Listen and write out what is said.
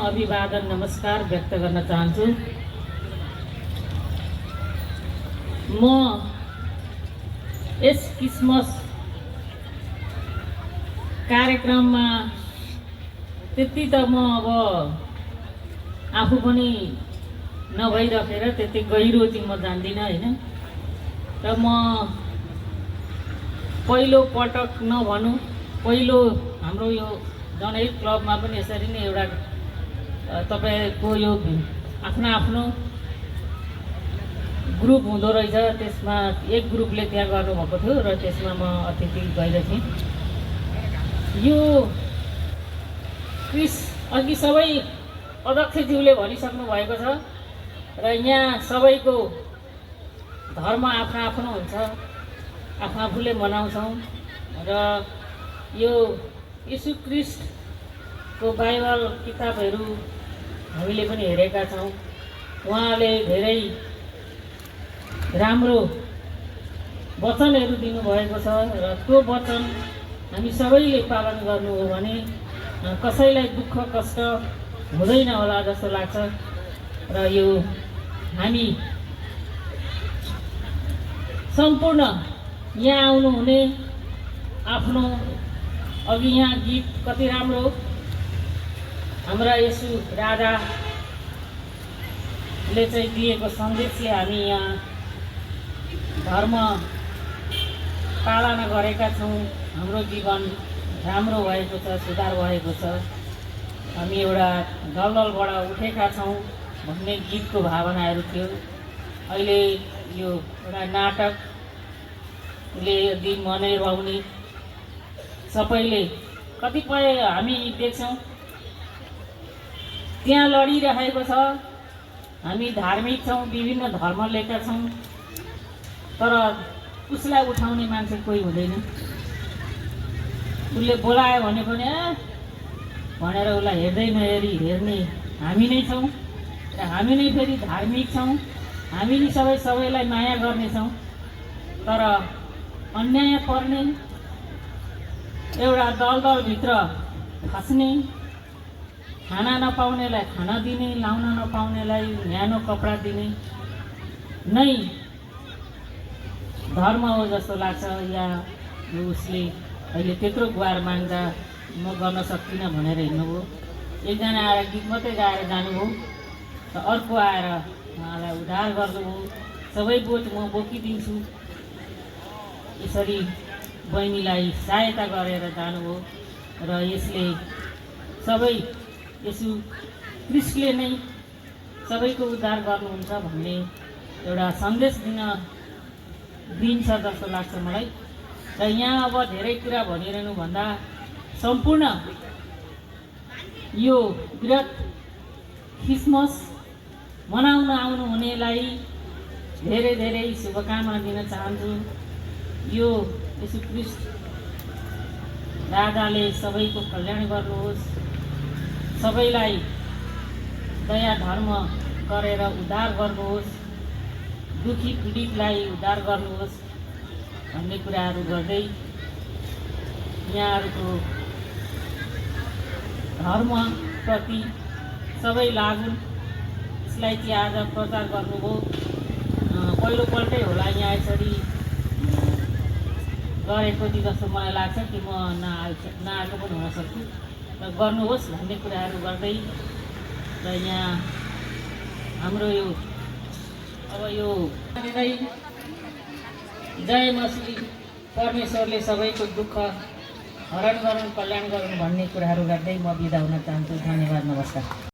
अभिवादन नमस्कार व्यक्त गर्न चाहन्छु। म यस क्रिसमस कार्यक्रममा त्यति त म अब आफू पनि नभइराखेर त्यति गहिरो चाहिँ म जान्दिनँ हैन। र म पहिलो पटक नभनौँ, पहिलो हाम्रो यो जनहित क्लबमा पनि यसरी नै एउटा तपाईको यो आफ्नो आफ्नो ग्रुप हुँदो रहेछ। त्यसमा एक ग्रुपले त्यहाँ गर्नुभएको थियो र त्यसमा म अतिथि गएको थिएँ। यो अघि सबै अध्यक्षज्यूले भनिसक्नु भएको छ र यहाँ सबैको धर्म आफ्नो आफ्नो हुन्छ, आफ्नो आफूले मनाउँछौँ र यो यीशु ख्रीष्टको बाइबल किताबहरू हामीले पनि हेरेका छौँ। उहाँले धेरै राम्रो वचनहरू दिनुभएको छ र त्यो वचन हामी सबैले पालन गर्नु हो भने कसैलाई दुःख कष्ट हुँदैन होला जस्तो लाग्छ। र यो हामी सम्पूर्ण यहाँ आउनुहुने आफ्नो अघि यहाँ गीत कति राम्रो हाम्रा यसु राजाले चाहिँ दिएको सन्देशले हामी यहाँ धर्म पालना गरेका छौँ। हाम्रो जीवन राम्रो भएको छ, सुधार भएको छ, हामी एउटा दलदलबाट उठेका छौँ भन्ने गीतको भावनाहरू थियो। अहिले यो एउटा नाटकले दिन मनाइरहने सबैले कतिपय हामी देख्छौँ त्यहाँ लडिरहेको छ। हामी धार्मिक छौँ, विभिन्न धर्म लिएका छौँ, तर उसलाई उठाउने मान्छे कोही हुँदैन। उसले बोलायो भने पनि भनेर उसलाई हेर्दै नहेरी हेर्ने हामी नै छौँ र हामी नै फेरि धार्मिक छौँ। हामी नै सबैलाई माया गर्नेछौँ, तर अन्याय पर्ने एउटा दलदलभित्र फस्ने, खाना नपाउनेलाई खाना दिने, लाउन नपाउनेलाई न्यानो कपडा दिने नै धर्म हो जस्तो लाग्छ। या उसले अहिले त्यत्रो गुहार माग्दा म गर्न सक्दिनँ भनेर हिँड्नुभयो। एकजना आएर गीत मात्रै गाएर जानुभयो र अर्को आएर उहाँलाई उद्धार गर्नुभयो। सबै बोझ म बोकिदिन्छु यसरी बहिनीलाई सहायता गरेर जानुभयो। र यसले सबै यसु ख्रीष्टले नै सबैको उद्धार गर्नुहुन्छ भन्ने एउटा सन्देश दिन्छ जस्तो लाग्छ मलाई। र यहाँ अब धेरै कुरा भनिरहनु भन्दा सम्पूर्ण यो वृहत क्रिसमस मनाउन आउनुहुनेलाई धेरै धेरै शुभकामना दिन चाहन्छु। यो यीशु ख्रीष्ट राजाले सबैको कल्याण गर्नुहोस्, सबैलाई दया धर्म गरेर उद्धार गर्नुहोस्, दुखी पीडितलाई उद्धार गर्नुहोस् भन्ने कुराहरू गर्दै यहाँहरूको धर्मप्रति सबै लागुन् यसलाई चाहिँ आज प्रचार गर्नुभयो। पहिलोपल्टै होला यहाँ यसरी गरेको दि जस्तो मलाई लाग्छ कि म नआएको पनि हुनसक्छु र गर्नुहोस् भन्ने कुराहरू गर्दै र यहाँ हाम्रो यो अब यो जय मसीह परमेश्वरले सबैको दुःख हरण गरून्, कल्याण गरून् भन्ने कुराहरू गर्दै म बिदा हुन चाहन्छु। धन्यवाद, नमस्कार।